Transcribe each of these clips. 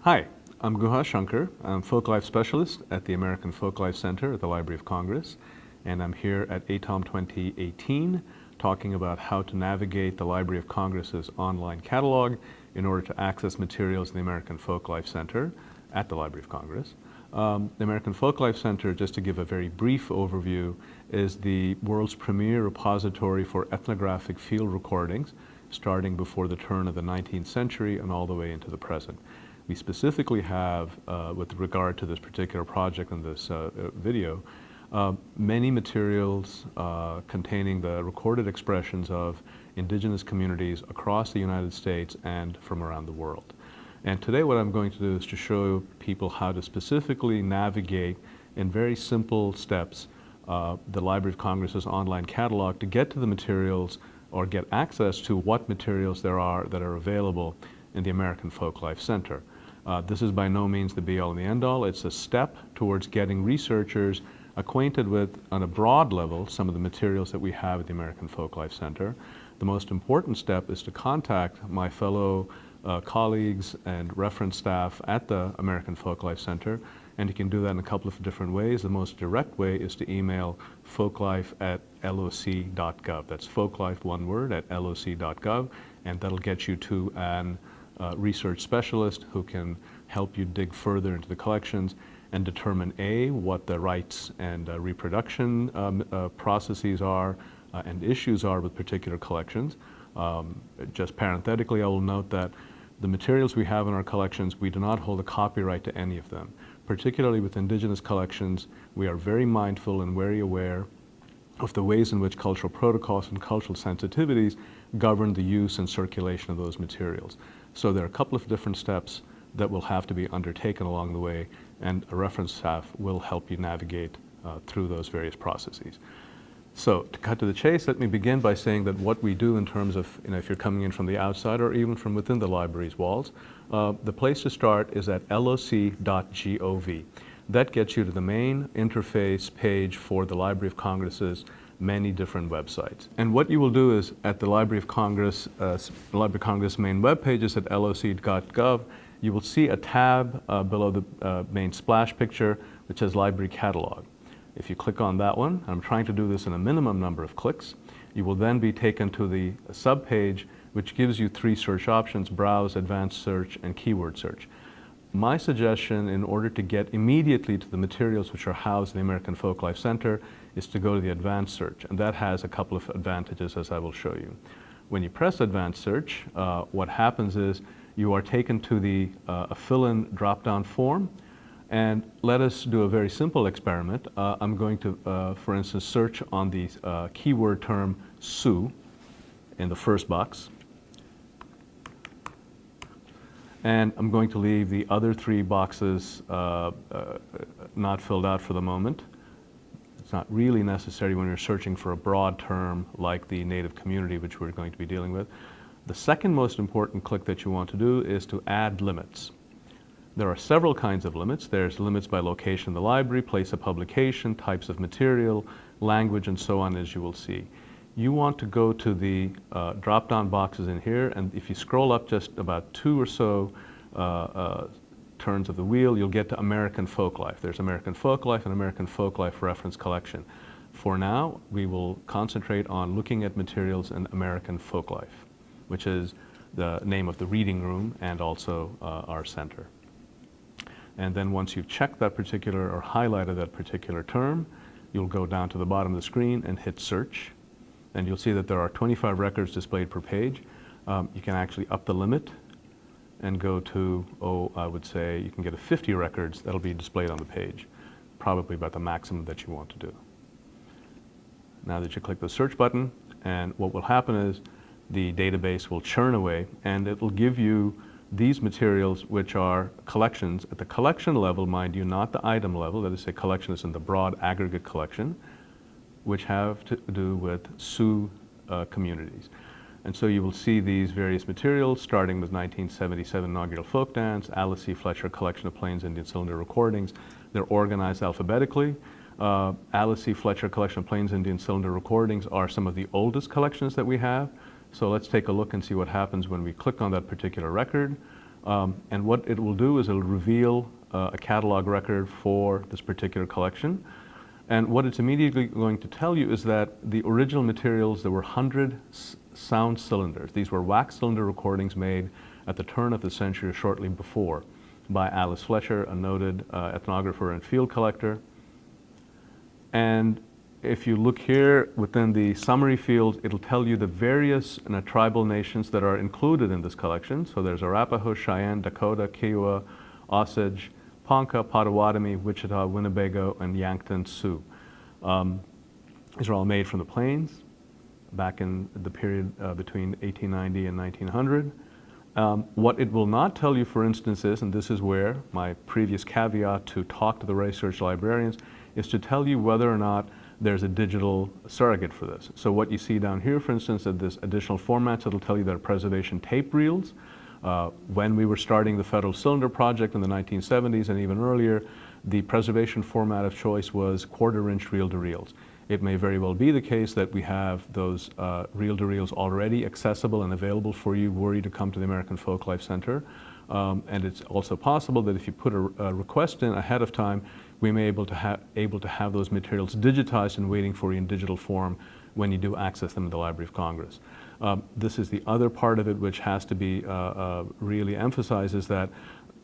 Hi, I'm Guha Shankar. I'm Folklife Specialist at the American Folklife Center at the Library of Congress, and I'm here at ATALM 2018 talking about how to navigate the Library of Congress's online catalog in order to access materials in the American Folklife Center at the Library of Congress. The American Folklife Center, just to give a very brief overview, is the world's premier repository for ethnographic field recordings, starting before the turn of the 19th century and all the way into the present. We specifically have, with regard to this particular project in this video, many materials containing the recorded expressions of indigenous communities across the United States and from around the world. And today what I'm going to do is to show people how to specifically navigate in very simple steps the Library of Congress's online catalog to get to the materials or get access to what materials there are that are available in the American Folklife Center. This is by no means the be-all and the end-all. It's a step towards getting researchers acquainted with, on a broad level, some of the materials that we have at the American Folklife Center. The most important step is to contact my fellow colleagues and reference staff at the American Folklife Center, and you can do that in a couple of different ways. The most direct way is to email folklife@loc.gov. That's folklife, one word, at loc.gov, and that'll get you to an research specialist who can help you dig further into the collections and determine A, what the rights and reproduction processes are and issues are with particular collections. Just parenthetically, I will note that the materials we have in our collections, we do not hold a copyright to any of them. Particularly with indigenous collections, we are very mindful and very aware of the ways in which cultural protocols and cultural sensitivities govern the use and circulation of those materials. So there are a couple of different steps that will have to be undertaken along the way, and a reference staff will help you navigate through those various processes. So to cut to the chase, let me begin by saying that what we do in terms of, if you're coming in from the outside or even from within the library's walls, the place to start is at loc.gov. That gets you to the main interface page for the Library of Congress's many different websites. And what you will do is at the Library of Congress, main web pages at loc.gov, you will see a tab below the main splash picture which says Library Catalog. If you click on that one, I'm trying to do this in a minimum number of clicks, you will then be taken to the subpage which gives you three search options: Browse, Advanced Search, and Keyword Search. My suggestion, in order to get immediately to the materials which are housed in the American Folklife Center, is to go to the Advanced Search, and that has a couple of advantages, as I will show you. When you press Advanced Search, what happens is you are taken to the fill-in drop-down form, and let us do a very simple experiment. I'm going to, for instance, search on the keyword term Sioux in the first box. And I'm going to leave the other three boxes not filled out for the moment. It's not really necessary when you're searching for a broad term like the Native community, which we're going to be dealing with. The second most important click that you want to do is to add limits. There are several kinds of limits. There's limits by location in the library, place of publication, types of material, language, and so on, as you will see. You want to go to the drop-down boxes in here, and if you scroll up just about two or so turns of the wheel, you'll get to American Folklife. There's American Folklife and American Folklife Reference Collection. For now, we will concentrate on looking at materials in American Folklife, which is the name of the reading room and also our center. And then once you've checked that particular or highlighted that particular term, you'll go down to the bottom of the screen and hit Search. And you'll see that there are 25 records displayed per page. You can actually up the limit and go to, I would say you can get 50 records that'll be displayed on the page, probably about the maximum that you want to do. Now that you click the search button, and what will happen is the database will churn away, and it will give you these materials, which are collections at the collection level, mind you, not the item level. That is, a collection is in the broad aggregate collection, which have to do with Sioux communities. And so you will see these various materials, starting with 1977 inaugural folk dance, Alice C. Fletcher collection of Plains Indian cylinder recordings. They're organized alphabetically. Alice C. Fletcher collection of Plains Indian cylinder recordings are some of the oldest collections that we have. So let's take a look and see what happens when we click on that particular record. And what it will do is it will reveal a catalog record for this particular collection. And what it's immediately going to tell you is that the original materials, there were 100 sound cylinders. These were wax cylinder recordings made at the turn of the century or shortly before by Alice Fletcher, a noted ethnographer and field collector. And if you look here within the summary field, it'll tell you the various tribal nations that are included in this collection. So there's Arapaho, Cheyenne, Dakota, Kiowa, Osage, Ponca, Potawatomi, Wichita, Winnebago, and Yankton Sioux. These are all made from the plains back in the period between 1890 and 1900. What it will not tell you, for instance, is, and this is where my previous caveat to talk to the research librarians, is to tell you whether or not there's a digital surrogate for this. So what you see down here, for instance, at this additional formats, it'll tell you there are preservation tape reels. When we were starting the Federal Cylinder Project in the 1970s and even earlier, the preservation format of choice was quarter-inch reel-to-reels. It may very well be the case that we have those reel-to-reels already accessible and available for you were you to come to the American Folklife Center. And it's also possible that if you put a request in ahead of time, we may be able to have those materials digitized and waiting for you in digital form when you do access them in the Library of Congress. This is the other part of it which has to be really emphasized, is that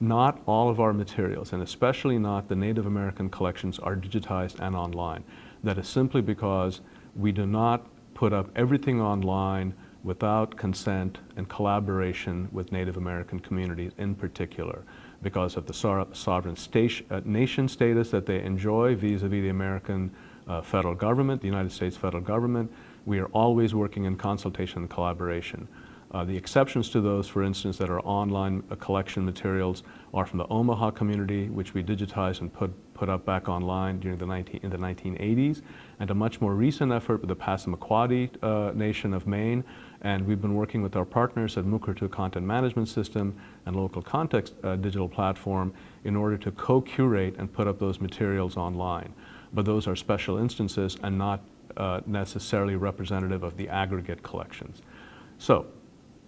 not all of our materials, and especially not the Native American collections, are digitized and online. That is simply because we do not put up everything online without consent and collaboration with Native American communities in particular, because of the sovereign nation status that they enjoy vis-a-vis the American federal government, the United States federal government. We are always working in consultation and collaboration. The exceptions to those, for instance, that are online collection materials are from the Omaha community, which we digitized and put up back online during in the 1980s, and a much more recent effort with the Passamaquoddy Nation of Maine. And we've been working with our partners at Mukurtu Content Management System and Local Context Digital Platform in order to co-curate and put up those materials online. But those are special instances and not necessarily representative of the aggregate collections. So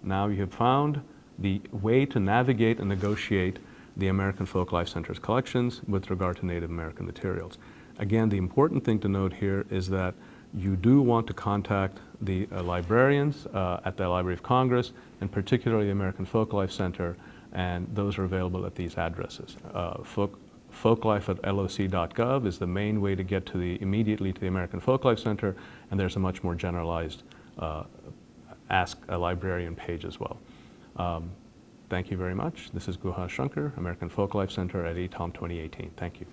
now you have found the way to navigate and negotiate the American Folklife Center's collections with regard to Native American materials. Again, the important thing to note here is that you do want to contact the librarians at the Library of Congress, and particularly the American Folklife Center, and those are available at these addresses. Folklife@loc.gov is the main way to get to immediately to the American Folklife Center, and there's a much more generalized Ask a Librarian page as well. Thank you very much. This is Guha Shankar, American Folklife Center at ATALM 2018. Thank you.